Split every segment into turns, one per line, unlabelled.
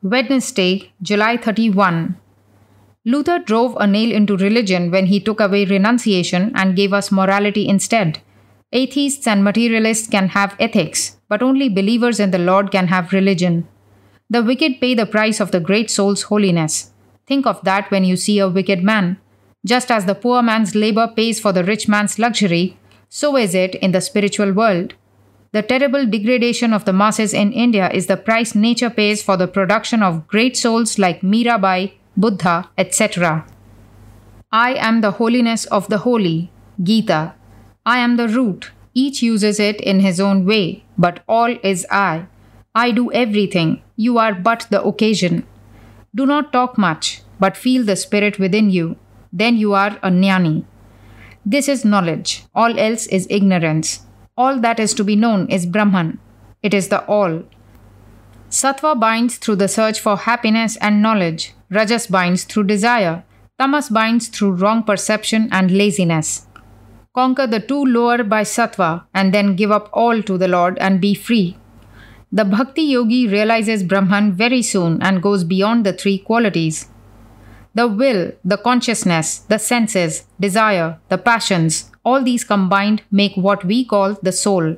Wednesday, July 31. Luther drove a nail into religion when he took away renunciation and gave us morality instead. Atheists and materialists can have ethics, but only believers in the Lord can have religion. The wicked pay the price of the great soul's holiness. Think of that when you see a wicked man. Just as the poor man's labor pays for the rich man's luxury, so is it in the spiritual world. The terrible degradation of the masses in India is the price nature pays for the production of great souls like Mirabai, Buddha, etc. I am the holiness of the holy, Gita. I am the root. Each uses it in his own way, but all is I. I do everything. You are but the occasion. Do not talk much, but feel the spirit within you. Then you are a jnani. This is knowledge. All else is ignorance. All that is to be known is Brahman. It is the all. Sattva binds through the search for happiness and knowledge. Rajas binds through desire. Tamas binds through wrong perception and laziness. Conquer the two lower by sattva and then give up all to the Lord and be free. The bhakti yogi realizes Brahman very soon and goes beyond the three qualities. The will, the consciousness, the senses, desire, the passions, all these combined make what we call the soul.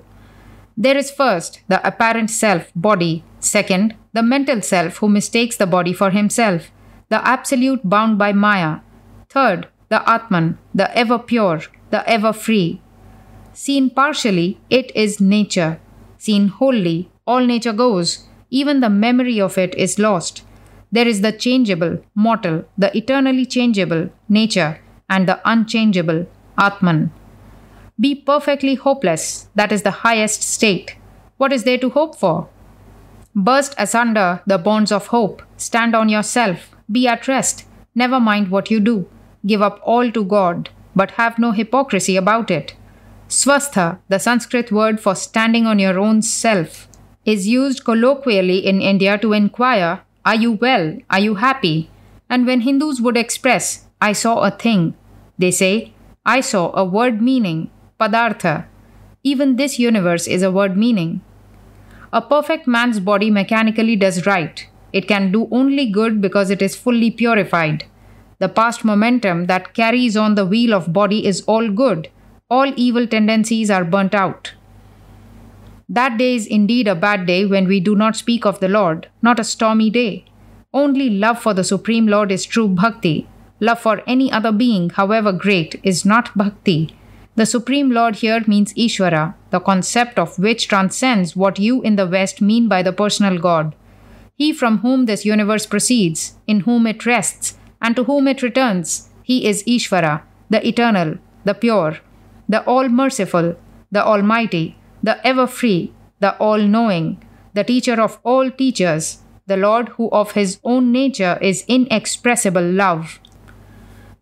There is first the apparent self, body. Second, the mental self who mistakes the body for himself, the absolute bound by Maya. Third, the Atman, the ever pure, the ever free. Seen partially, it is nature. Seen wholly, all nature goes. Even the memory of it is lost. There is the changeable, mortal, the eternally changeable, nature, and the unchangeable, Atman. Be perfectly hopeless, that is the highest state. What is there to hope for? Burst asunder the bonds of hope, stand on yourself, be at rest, never mind what you do. Give up all to God, but have no hypocrisy about it. Swastha, the Sanskrit word for standing on your own self, is used colloquially in India to inquire, are you well? Are you happy? And when Hindus would express, I saw a thing, they say, I saw a word meaning, padartha. Even this universe is a word meaning. A perfect man's body mechanically does right. It can do only good because it is fully purified. The past momentum that carries on the wheel of body is all good. All evil tendencies are burnt out. That day is indeed a bad day when we do not speak of the Lord, not a stormy day. Only love for the Supreme Lord is true bhakti. Love for any other being, however great, is not bhakti. The Supreme Lord here means Ishvara, the concept of which transcends what you in the West mean by the personal God. He from whom this universe proceeds, in whom it rests, and to whom it returns. He is Ishvara, the eternal, the pure, the all-merciful, the almighty, the ever-free, the all-knowing, the teacher of all teachers, the Lord who of his own nature is inexpressible love.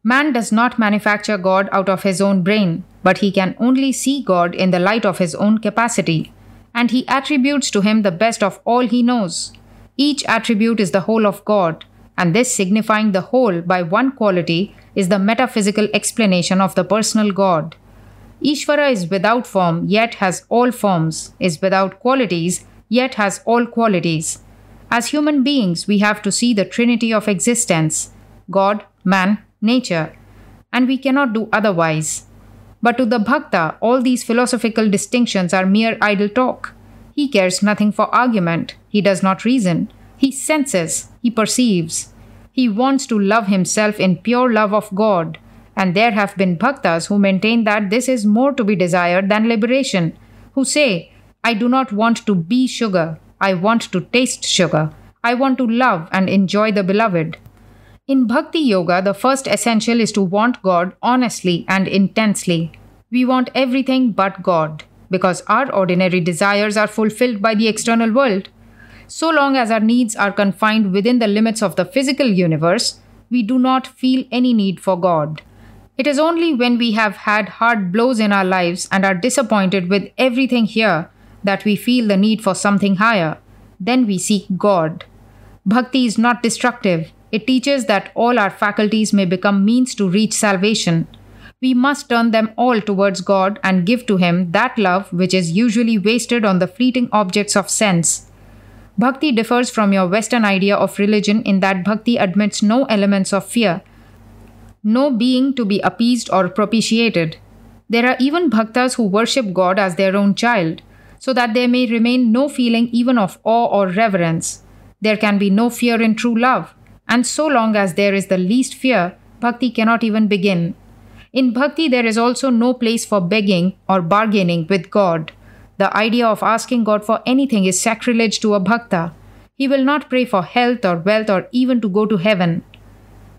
Man does not manufacture God out of his own brain, but he can only see God in the light of his own capacity, and he attributes to him the best of all he knows. Each attribute is the whole of God, and this signifying the whole by one quality is the metaphysical explanation of the personal God. Ishvara is without form, yet has all forms, is without qualities, yet has all qualities. As human beings, we have to see the trinity of existence, God, man, nature, and we cannot do otherwise. But to the bhakta, all these philosophical distinctions are mere idle talk. He cares nothing for argument, he does not reason, he senses, he perceives. He wants to love himself in pure love of God. And there have been bhaktas who maintain that this is more to be desired than liberation, who say, I do not want to be sugar, I want to taste sugar, I want to love and enjoy the beloved. In Bhakti Yoga, the first essential is to want God honestly and intensely. We want everything but God, because our ordinary desires are fulfilled by the external world. So long as our needs are confined within the limits of the physical universe, we do not feel any need for God. It is only when we have had hard blows in our lives and are disappointed with everything here that we feel the need for something higher. Then we seek God. Bhakti is not destructive. It teaches that all our faculties may become means to reach salvation. We must turn them all towards God and give to Him that love which is usually wasted on the fleeting objects of sense. Bhakti differs from your Western idea of religion in that bhakti admits no elements of fear, no being to be appeased or propitiated. There are even bhaktas who worship God as their own child, so that there may remain no feeling even of awe or reverence. There can be no fear in true love, and so long as there is the least fear, bhakti cannot even begin. In bhakti, there is also no place for begging or bargaining with God. The idea of asking God for anything is sacrilege to a bhakta. He will not pray for health or wealth or even to go to heaven.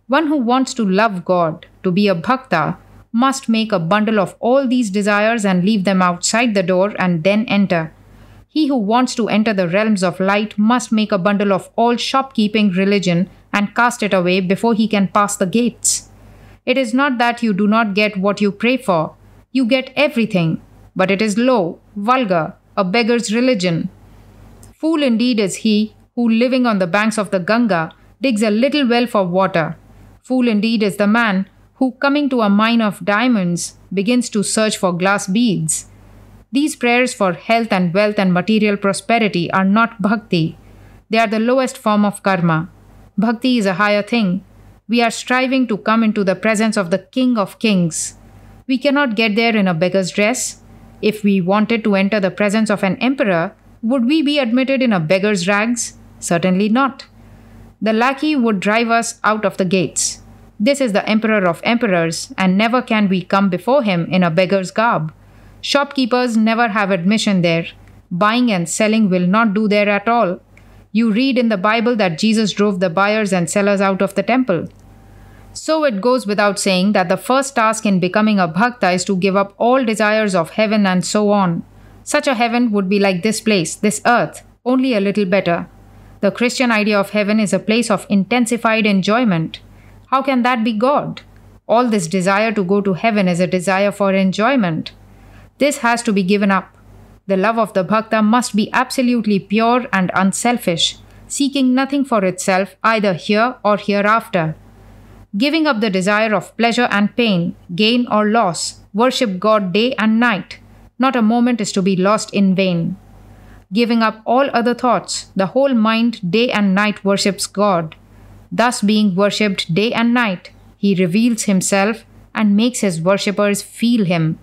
One who wants to love God, to be a bhakta, must make a bundle of all these desires and leave them outside the door and then enter. He who wants to enter the realms of light must make a bundle of all shopkeeping religion and cast it away before he can pass the gates. It is not that you do not get what you pray for. You get everything, but it is low, vulgar, a beggar's religion. Fool indeed is he who, living on the banks of the Ganga, digs a little well for water. Fool indeed is the man who, coming to a mine of diamonds, begins to search for glass beads. These prayers for health and wealth and material prosperity are not bhakti. They are the lowest form of karma. Bhakti is a higher thing. We are striving to come into the presence of the King of Kings. We cannot get there in a beggar's dress. If we wanted to enter the presence of an emperor, would we be admitted in a beggar's rags? Certainly not. The lackey would drive us out of the gates. This is the emperor of emperors, and never can we come before him in a beggar's garb. Shopkeepers never have admission there. Buying and selling will not do there at all. You read in the Bible that Jesus drove the buyers and sellers out of the temple. So it goes without saying that the first task in becoming a bhakta is to give up all desires of heaven and so on. Such a heaven would be like this place, this earth, only a little better. The Christian idea of heaven is a place of intensified enjoyment. How can that be God? All this desire to go to heaven is a desire for enjoyment. This has to be given up. The love of the bhakta must be absolutely pure and unselfish, seeking nothing for itself either here or hereafter. Giving up the desire of pleasure and pain, gain or loss, worship God day and night. Not a moment is to be lost in vain. Giving up all other thoughts, the whole mind day and night worships God. Thus being worshipped day and night, he reveals himself and makes his worshippers feel him.